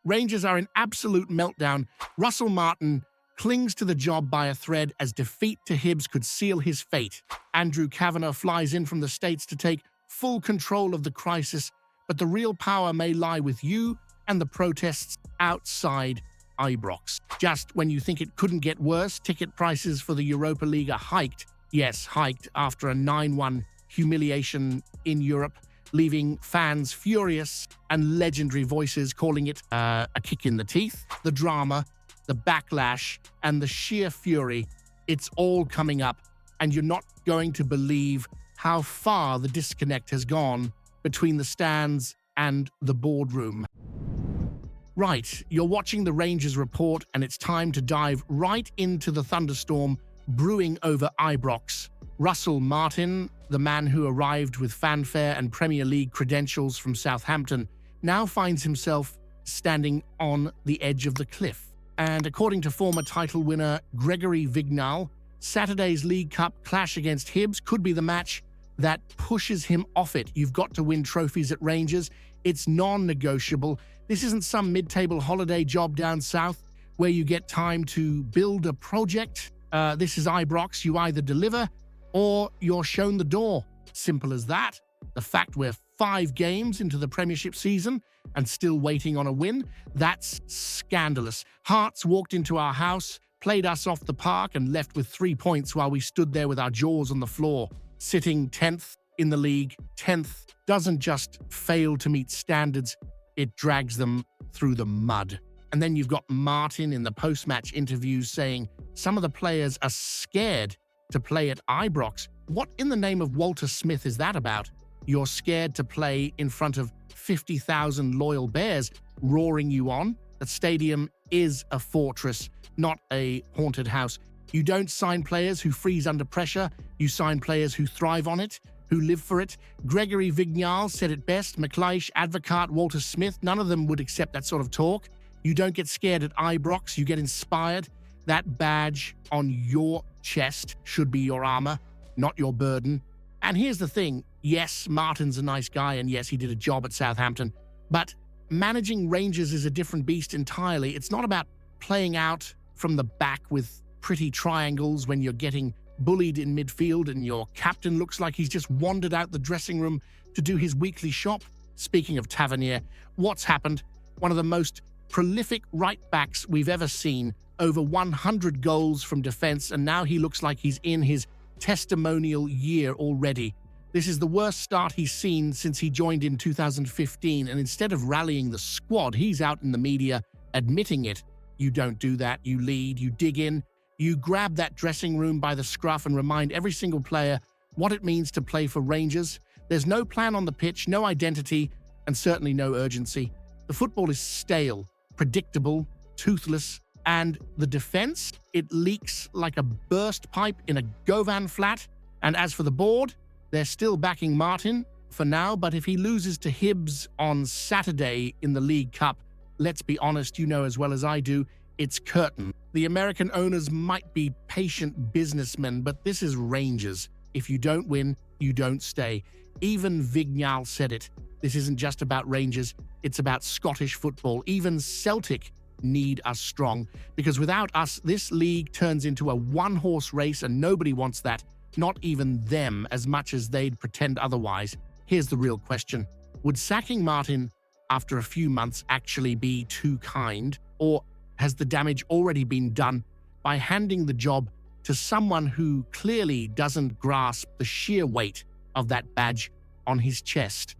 Rangers are in absolute meltdown. Russell Martin clings to the job by a thread as defeat to Hibs could seal his fate. Andrew Cavenagh flies in from the States to take full control of the crisis, but the real power may lie with you and the protests outside Ibrox. Just when you think it couldn't get worse, ticket prices for the Europa League are hiked. Yes, hiked after a 9-1 humiliation in Europe, leaving fans furious and legendary voices calling it a kick in the teeth. The drama, the backlash, and the sheer fury, it's all coming up, and you're not going to believe how far the disconnect has gone between the stands and the boardroom. Right, you're watching the Rangers report, and it's time to dive right into the thunderstorm brewing over Ibrox. Russell Martin, the man who arrived with fanfare and Premier League credentials from Southampton, now finds himself standing on the edge of the cliff. And according to former title winner Gregory Vignal, Saturday's League Cup clash against Hibs could be the match that pushes him off it. You've got to win trophies at Rangers. It's non-negotiable. This isn't some mid-table holiday job down south where you get time to build a project. This is Ibrox. You either deliver or you're shown the door. Simple as that. The fact we're 5 games into the Premiership season and still waiting on a win, that's scandalous. Hearts walked into our house, played us off the park, and left with 3 points while we stood there with our jaws on the floor. Sitting 10th in the league, 10th doesn't just fail to meet standards, it drags them through the mud. And then you've got Martin in the post-match interviews saying some of the players are scared to play at Ibrox. What in the name of Walter Smith is that about? You're scared to play in front of 50,000 loyal Bears roaring you on? That stadium is a fortress, not a haunted house. You don't sign players who freeze under pressure. You sign players who thrive on it, who live for it. Gregory Vignal said it best. McLeish, Advocat, Walter Smith, none of them would accept that sort of talk. You don't get scared at Ibrox. You get inspired. That badge on your chest should be your armor, not your burden. And here's the thing. Yes, Martin's a nice guy, and yes, he did a job at Southampton. But managing Rangers is a different beast entirely. It's not about playing out from the back with pretty triangles when you're getting bullied in midfield and your captain looks like he's just wandered out the dressing room to do his weekly shop. Speaking of Tavernier, what's happened? One of the most prolific right-backs we've ever seen, over 100 goals from defense, and now he looks like he's in his testimonial year already. This is the worst start he's seen since he joined in 2015, and instead of rallying the squad, he's out in the media admitting it. You don't do that. You lead, you dig in, you grab that dressing room by the scruff and remind every single player what it means to play for Rangers. There's no plan on the pitch, no identity, and certainly no urgency. The football is stale, predictable, toothless, and the defense, it leaks like a burst pipe in a Govan flat. And as for the board, they're still backing Martin for now, but if he loses to Hibs on Saturday in the League Cup, let's be honest, you know as well as I do, it's curtain. The American owners might be patient businessmen, but this is Rangers. If you don't win, you don't stay. Even Vignal said it. This isn't just about Rangers, it's about Scottish football. Even Celtic need us strong, because without us, this league turns into a one-horse race, and nobody wants that. Not even them, as much as they'd pretend otherwise. Here's the real question. Would sacking Martin after a few months actually be too kind? Or has the damage already been done by handing the job to someone who clearly doesn't grasp the sheer weight of that badge on his chest?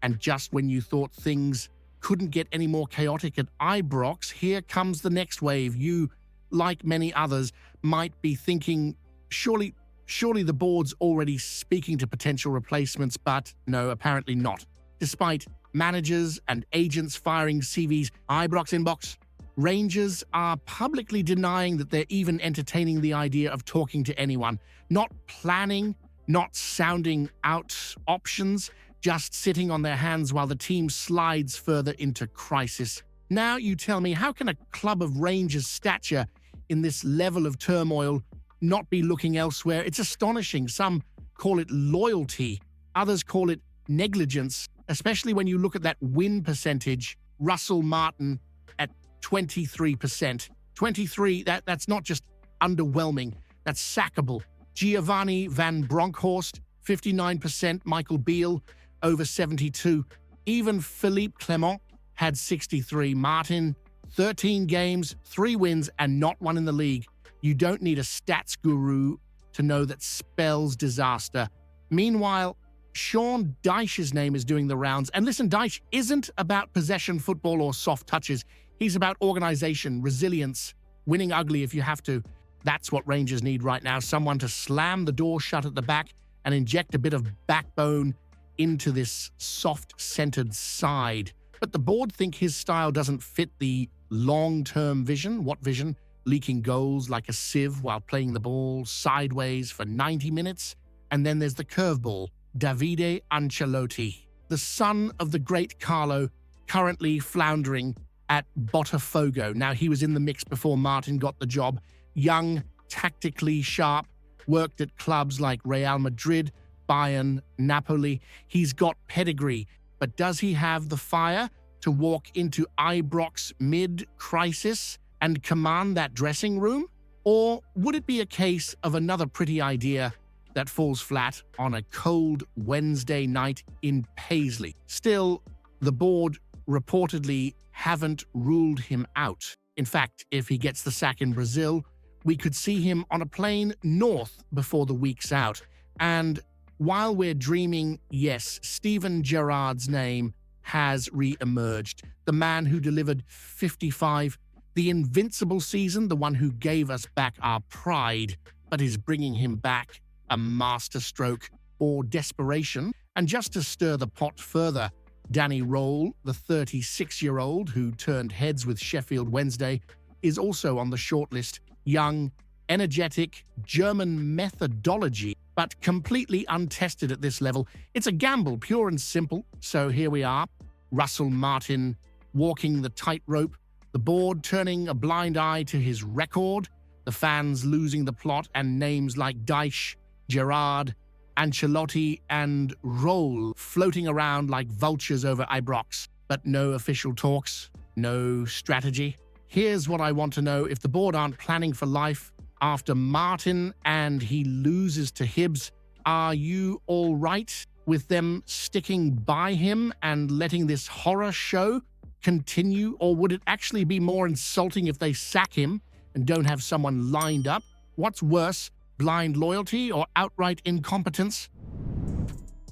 And just when you thought things couldn't get any more chaotic at Ibrox, here comes the next wave. You, like many others, might be thinking, surely the board's already speaking to potential replacements, but no, apparently not. Despite managers and agents firing CVs Ibrox inbox, Rangers are publicly denying that they're even entertaining the idea of talking to anyone, not planning, not sounding out options, just sitting on their hands while the team slides further into crisis. Now you tell me, how can a club of Rangers' stature in this level of turmoil not be looking elsewhere? It's astonishing. Some call it loyalty, others call it negligence, especially when you look at that win percentage Russell Martin at 23%. 23, that's not just underwhelming, that's sackable. Giovanni van Bronckhorst, 59%. Michael Beale, over 72. Even Philippe Clement had 63. Martin, 13 games, 3 wins, and not one in the league. You don't need a stats guru to know that spells disaster. Meanwhile, Sean Dyche's name is doing the rounds. And listen, Dyche isn't about possession football or soft touches. He's about organization, resilience, winning ugly if you have to. That's what Rangers need right now, someone to slam the door shut at the back and inject a bit of backbone into this soft-centered side. But the board think his style doesn't fit the long-term vision. What vision? Leaking goals like a sieve while playing the ball sideways for 90 minutes. And then there's the curveball, Davide Ancelotti, the son of the great Carlo, currently floundering at Botafogo. Now, he was in the mix before Martin got the job. Young, tactically sharp, worked at clubs like Real Madrid, Bayern, Napoli. He's got pedigree, but does he have the fire to walk into Ibrox mid-crisis and command that dressing room? Or would it be a case of another pretty idea that falls flat on a cold Wednesday night in Paisley? Still, the board reportedly haven't ruled him out. In fact, if he gets the sack in Brazil, we could see him on a plane north before the week's out. And while we're dreaming, yes, Steven Gerrard's name has re-emerged. The man who delivered 55, the invincible season, the one who gave us back our pride, but is bringing him back a masterstroke or desperation. And just to stir the pot further, Danny Roll, the 36-year-old who turned heads with Sheffield Wednesday, is also on the shortlist. Young, energetic, German methodology, but completely untested at this level. It's a gamble, pure and simple. So here we are, Russell Martin walking the tightrope, the board turning a blind eye to his record, the fans losing the plot, and names like Dyche, Gerrard, Ancelotti, and Roll floating around like vultures over Ibrox. But no official talks, no strategy. Here's what I want to know. If the board aren't planning for life after Martin and he loses to Hibs, are you all right with them sticking by him and letting this horror show continue? Or would it actually be more insulting if they sack him and don't have someone lined up? What's worse, blind loyalty or outright incompetence?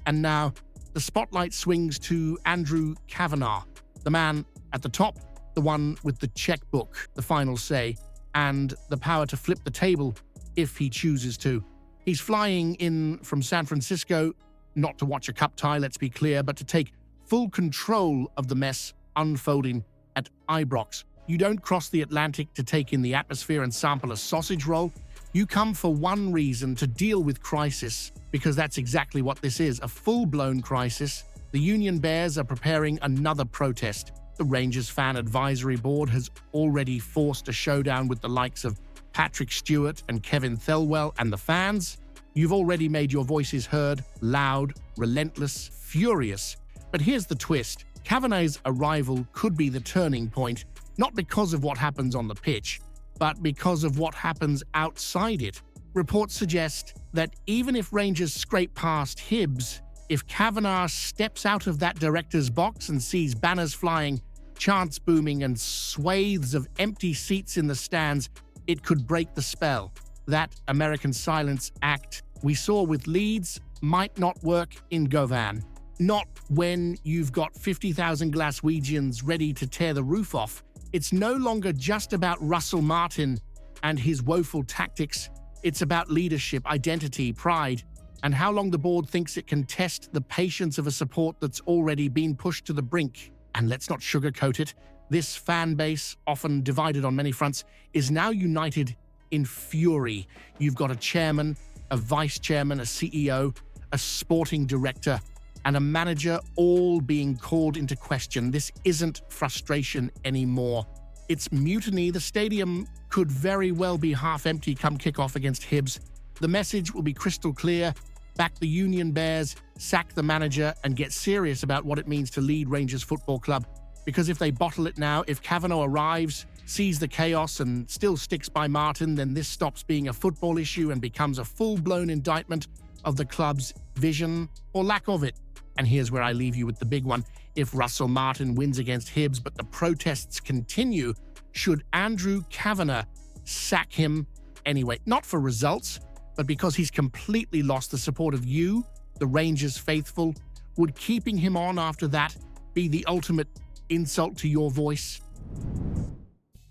And now, the spotlight swings to Andrew Cavenagh, the man at the top, the one with the checkbook, the final say, and the power to flip the table if he chooses to. He's flying in from San Francisco, not to watch a cup tie, let's be clear, but to take full control of the mess unfolding at Ibrox. You don't cross the Atlantic to take in the atmosphere and sample a sausage roll. You come for one reason, to deal with crisis, because that's exactly what this is, a full-blown crisis. The Union Bears are preparing another protest. The Rangers Fan Advisory Board has already forced a showdown with the likes of Patrick Stewart and Kevin Thelwell and the fans. You've already made your voices heard, loud, relentless, furious. But here's the twist. Cavanagh's arrival could be the turning point, not because of what happens on the pitch, but because of what happens outside it. Reports suggest that even if Rangers scrape past Hibs, if Cavenagh steps out of that director's box and sees banners flying, chants booming, and swathes of empty seats in the stands, it could break the spell. That American Silence Act we saw with Leeds might not work in Govan. Not when you've got 50,000 Glaswegians ready to tear the roof off. It's no longer just about Russell Martin and his woeful tactics. It's about leadership, identity, pride, and how long the board thinks it can test the patience of a support that's already been pushed to the brink. And let's not sugarcoat it, this fan base, often divided on many fronts, is now united in fury. You've got a chairman, a vice chairman, a CEO, a sporting director, and a manager all being called into question. This isn't frustration anymore. It's mutiny. The stadium could very well be half empty come kickoff against Hibs. The message will be crystal clear. Back the Union Bears, sack the manager, and get serious about what it means to lead Rangers Football Club. Because if they bottle it now, if Cavenagh arrives, sees the chaos and still sticks by Martin, then this stops being a football issue and becomes a full-blown indictment of the club's vision or lack of it. And here's where I leave you with the big one. If Russell Martin wins against Hibs but the protests continue, should Andrew Cavenagh sack him anyway? Not for results, but because he's completely lost the support of you, the Rangers faithful. Would keeping him on after that be the ultimate insult to your voice?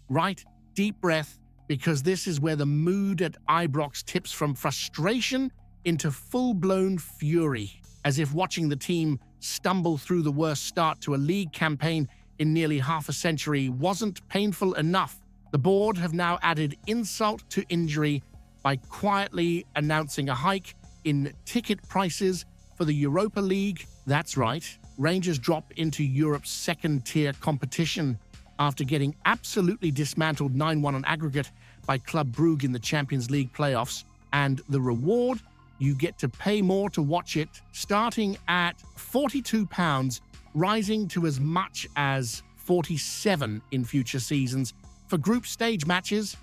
Right? Deep breath, because this is where the mood at Ibrox tips from frustration into full-blown fury, as if watching the team stumble through the worst start to a league campaign in nearly half a century wasn't painful enough. The board have now added insult to injury by quietly announcing a hike in ticket prices for the Europa League. That's right, Rangers drop into Europe's second-tier competition after getting absolutely dismantled 9-1 on aggregate by Club Brugge in the Champions League playoffs. And the reward? You get to pay more to watch it, starting at £42, rising to as much as £47 in future seasons. For group stage matches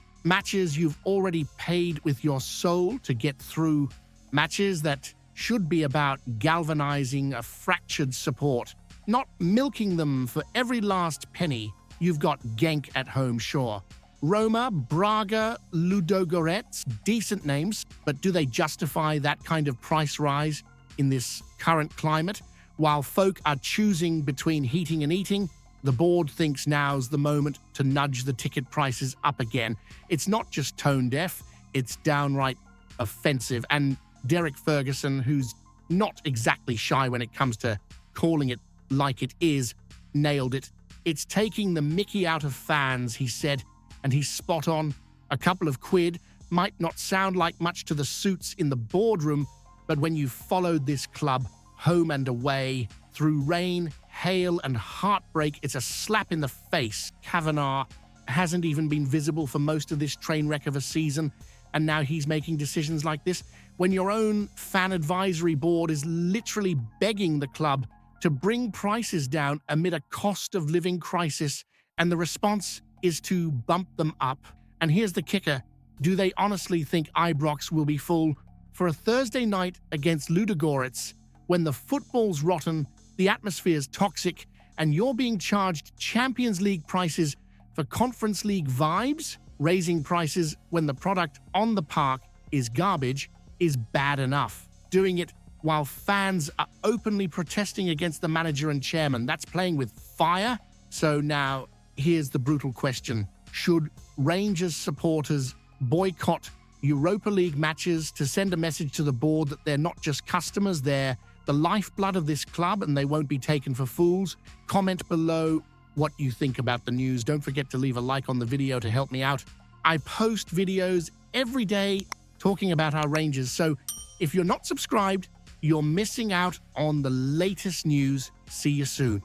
you've already paid with your soul to get through, matches that should be about galvanizing a fractured support, not milking them for every last penny. You've got Genk at home, sure. Roma, Braga, Ludogorets, decent names, but do they justify that kind of price rise in this current climate? While folk are choosing between heating and eating, the board thinks now's the moment to nudge the ticket prices up again. It's not just tone-deaf, it's downright offensive. And Derek Ferguson, who's not exactly shy when it comes to calling it like it is, nailed it. It's taking the mickey out of fans, he said, and he's spot on. A couple of quid might not sound like much to the suits in the boardroom, but when you've followed this club home and away through rain, hail, and heartbreak, it's a slap in the face. Cavenagh hasn't even been visible for most of this train wreck of a season, and now he's making decisions like this when your own fan advisory board is literally begging the club to bring prices down amid a cost of living crisis, and the response is to bump them up. And here's the kicker. Do they honestly think Ibrox will be full for a Thursday night against Ludogorets when the football's rotten, the atmosphere's toxic, and you're being charged Champions League prices for Conference League vibes? Raising prices when the product on the park is garbage is bad enough. Doing it while fans are openly protesting against the manager and chairman, that's playing with fire. So now, here's the brutal question. Should Rangers supporters boycott Europa League matches to send a message to the board that they're not just customers, they're the lifeblood of this club and they won't be taken for fools? Comment below what you think about the news. Don't forget to leave a like on the video to help me out. I post videos every day talking about our Rangers, so if you're not subscribed, you're missing out on the latest news. See you soon.